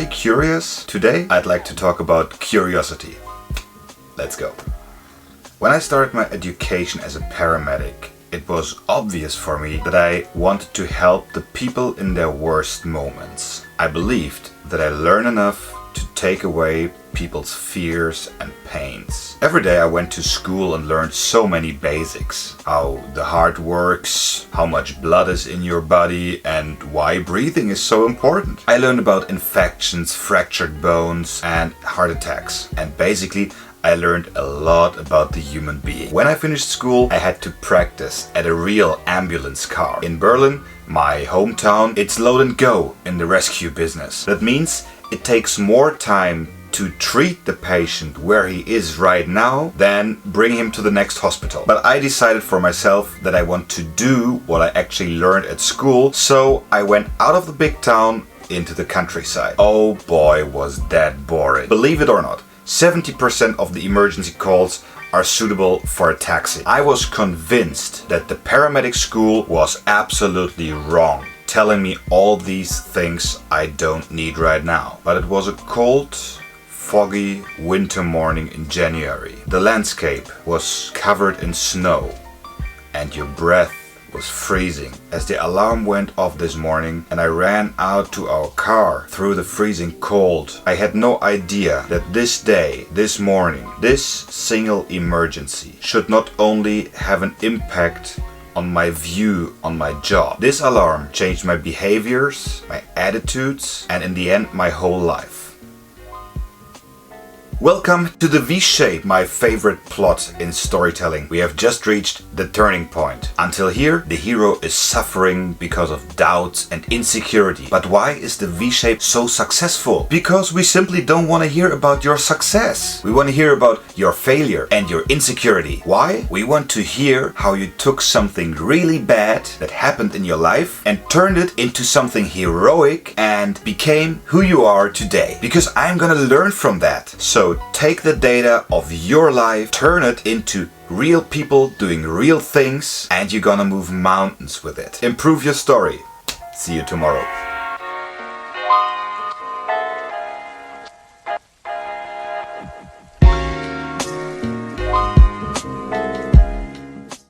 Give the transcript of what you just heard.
you curious? Today I'd like to talk about curiosity. Let's go. When I started my education as a paramedic, it was obvious for me that I wanted to help the people in their worst moments. I believed that I learned enough to take away people's fears and pains. Every day I went to school and learned so many basics. How the heart works, how much blood is in your body, and why breathing is so important. I learned about infections, fractured bones, and heart attacks. And basically, I learned a lot about the human being. When I finished school, I had to practice at a real ambulance car. In Berlin, my hometown, it's load and go in the rescue business. That means it takes more time to treat the patient where he is right now than bring him to the next hospital. But I decided for myself that I want to do what I actually learned at school, so I went out of the big town into the countryside. Oh boy, was that boring. Believe it or not, 70% of the emergency calls are suitable for a taxi. I was convinced that the paramedic school was absolutely wrong, telling me all these things I don't need right now. But it was a cold, foggy winter morning in January. The landscape was covered in snow and your breath was freezing. As the alarm went off this morning and I ran out to our car through the freezing cold, I had no idea that this day, this morning, this single emergency should not only have an impact on my view on my job. This alarm changed my behaviors, my attitudes, and in the end, my whole life. Welcome to the V-shape, my favorite plot in storytelling. We have just reached the turning point. Until here, the hero is suffering because of doubts and insecurity. But why is the V-shape so successful? Because we simply don't want to hear about your success. We want to hear about your failure and your insecurity. Why? We want to hear how you took something really bad that happened in your life and turned it into something heroic and became who you are today. Because I'm gonna learn from that. So take the data of your life, turn it into real people doing real things, and you're gonna move mountains with it. Improve your story. See you tomorrow.